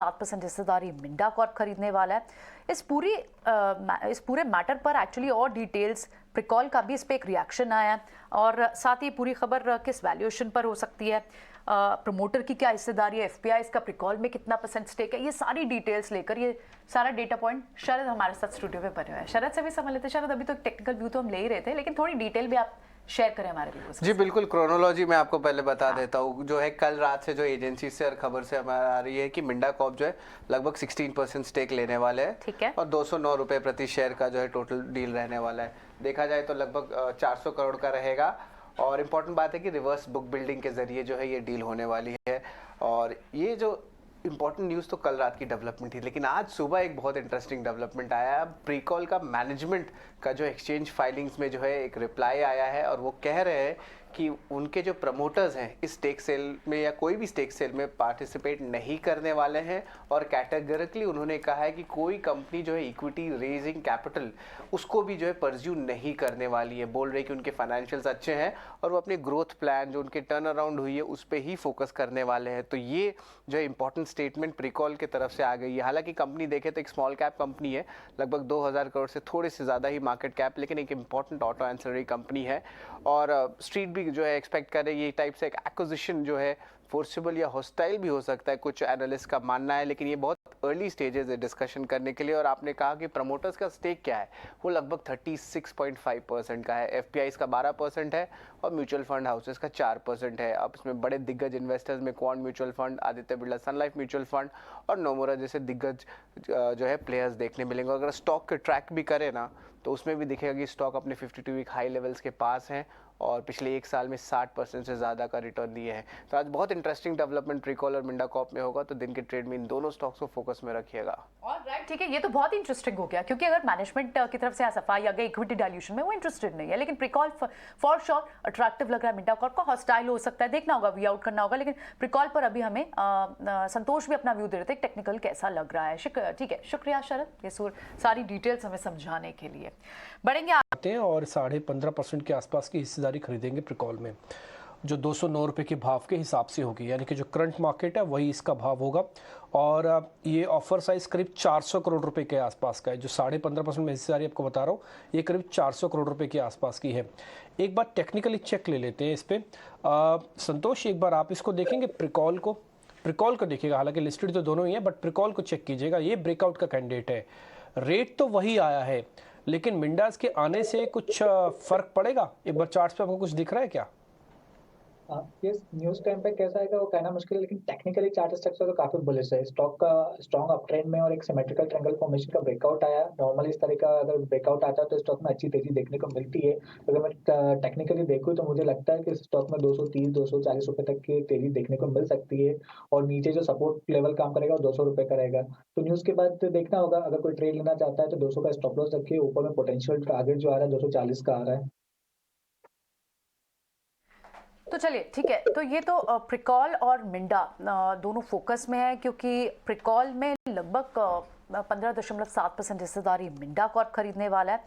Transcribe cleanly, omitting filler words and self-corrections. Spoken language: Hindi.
7% हिस्सेदारी मिंडा कॉर्प खरीदने वाला है। इस पूरे मैटर पर एक्चुअली और डिटेल्स प्रिकॉल का भी इस पर एक रिएक्शन आया है और साथ ही पूरी खबर किस वैल्यूएशन पर हो सकती है, प्रमोटर की क्या हिस्सेदारी है, एफपीआई का प्रिकॉल में कितना % स्टेक है, ये सारी डिटेल्स लेकर ये सारा डेटा पॉइंट शरद हमारे साथ स्टूडियो में बने हुए हैं। शरद से भी समझ लेते हैं। शरद, अभी तो टेक्निकल व्यू तो हम ले ही रहे थे, लेकिन थोड़ी डिटेल भी आप शेयर करें हमारे व्यूअर्स। जी बिल्कुल, क्रोनोलॉजी मैं आपको पहले बता देता हूँ। जो है कल रात से जो एजेंसी से और खबर से हमारे आ रही है कि मिंडा कॉर्प जो है लगभग 16% स्टेक लेने वाले हैं। ठीक है। और 209 रुपए प्रति शेयर का जो है टोटल डील रहने वाला है। देखा जाए तो लगभग 400 करोड़ का रहेगा। और इम्पोर्टेंट बात है कि रिवर्स बुक बिल्डिंग के जरिए जो है ये डील होने वाली है। और ये जो इंपॉर्टेंट न्यूज़ तो कल रात की डेवलपमेंट थी, लेकिन आज सुबह एक बहुत इंटरेस्टिंग डेवलपमेंट आया है। प्रीकॉल का मैनेजमेंट का जो एक्सचेंज फाइलिंग्स में जो है एक रिप्लाई आया है और वो कह रहे हैं कि उनके जो प्रमोटर्स हैं इस स्टेक सेल में या कोई भी स्टेक सेल में पार्टिसिपेट नहीं करने वाले हैं। और कैटेगरिकली उन्होंने कहा है कि कोई कंपनी जो है इक्विटी रेजिंग कैपिटल उसको भी जो है परस्यू नहीं करने वाली है। बोल रहे कि उनके फाइनेंशियल्स अच्छे हैं और वो अपने ग्रोथ प्लान जो उनके टर्न अराउंड हुई है उस पर ही फोकस करने वाले हैं। तो ये जो है इंपॉर्टेंट स्टेटमेंट प्रीकॉल की तरफ से आ गई है। हालांकि कंपनी देखे तो एक स्मॉल कैप कंपनी है, लगभग 2000 करोड़ से थोड़े से ज़्यादा ही मार्केट कैप, लेकिन एक इंपॉर्टेंट ऑटो एंसिलरी कंपनी है। और स्ट्रीट भी जो है एक्सपेक्ट करे ये टाइप से एक एक्विजिशन जो है फोर्सेबल या हॉस्टाइल भी हो सकता है, कुछ एनालिस्ट का मानना है। लेकिन ये बहुत अर्ली स्टेजेस है डिस्कशन करने के लिए। और आपने कहा कि प्रमोटर्स का स्टेक क्या है, वो लगभग 36.5% का है। एफपीआई का 12% है और म्यूचुअल फंड हाउसेस का 4% है। अब इसमें बड़े दिग्गज इन्वेस्टर्स में Quant mutual fund, Aditya Birla sun life mutual fund और नोमुरा जैसे दिग्गज जो है प्लेयर्स देखने मिलेंगे। अगर स्टॉक के ट्रैक भी करे ना तो उसमें भी दिखेगा कि स्टॉक अपने 52 वीक हाई लेवल्स के पास हैं और पिछले एक साल में 60% से ज़्यादा का रिटर्न दिए हैं। तो आज बहुत इंटरेस्टिंग डेवलपमेंट प्रीकॉल और मिंडा कॉर्प में होगा, तो दिन के ट्रेड में इन दोनों स्टॉक्स को फोकस में रखिएगा। ऑलराइट, ठीक है, ये तो बहुत इंटरेस्टिंग हो गया, क्योंकि अगर मैनेजमेंट की तरफ से सफाई आ गई इक्विटी डाइल्यूशन में वो इंटरेस्टेड नहीं है, लेकिन प्रीकॉल फॉर श्योर अट्रैक्टिव लग रहा है। मिंडा कॉर्प का हॉस्टाइल हो सकता है, देखना होगा, वी आउट करना होगा, लेकिन प्रीकॉल पर अभी हमें संतोष भी अपना व्यू दे रहे थे टेक्निकल कैसा लग रहा है। ठीक है, शुक्रिया शरद ये सारी डिटेल्स हमें समझाने के लिए। बढ़ेंगे और 15.5% के आसपास की हिस्सेदारी खरीदेंगे प्रीकॉल में, जो 209 रुपये के भाव के हिसाब से होगी, यानी कि जो करंट मार्केट है वही इसका भाव होगा। और ये ऑफर साइज करीब 400 करोड़ रुपए के आसपास का है। जो 15.5% में हिस्सेदारी आपको बता रहा हूँ ये करीब 400 करोड़ रुपए के आसपास की है। एक बार टेक्निकली चेक ले लेते हैं इस पर। संतोष, एक बार आप इसको देखेंगे, प्रीकॉल को देखिएगा। हालांकि लिस्टेड तो दोनों ही है, बट प्रीकॉल को चेक कीजिएगा। ये ब्रेकआउट का कैंडिडेट है, रेट तो वही आया है, लेकिन मिंडास के आने से कुछ फर्क पड़ेगा? एक बार चार्ट्स पे आपको कुछ दिख रहा है क्या? ये न्यूज का इम्पैक्ट कैसा आएगा वो कहना मुश्किल है, लेकिन टेक्निकली चार्ट स्ट्रक्चर तो काफी बुलिश है। स्टॉक का स्ट्रॉन्ग अप ट्रेंड में और एक सिमेट्रिकल ट्रायंगल फॉर्मेशन का ब्रेकआउट आया। नॉर्मली इस तरह का अगर ब्रेकआउट आता है तो स्टॉक में अच्छी तेजी देखने को मिलती है। अगर मैं टेक्निकली देखूँ तो मुझे लगता है कि स्टॉक में 230-240 रुपए तक की तेजी देखने को मिल सकती है और नीचे जो सपोर्ट लेवल काम करेगा वो 200 रुपए का रहेगा। तो न्यूज के बाद देखना होगा, अगर कोई ट्रेड लेना चाहता है तो 200 का स्टॉप लॉस रखिए। ऊपर में पोटेंशियल टारगेट जो आ रहा है 240 का आ रहा है। तो चलिए ठीक है, तो ये तो प्रीकॉल और मिंडा दोनों फोकस में है, क्योंकि प्रीकॉल में लगभग 15.7% हिस्सेदारी मिंडा कॉर्प खरीदने वाला है।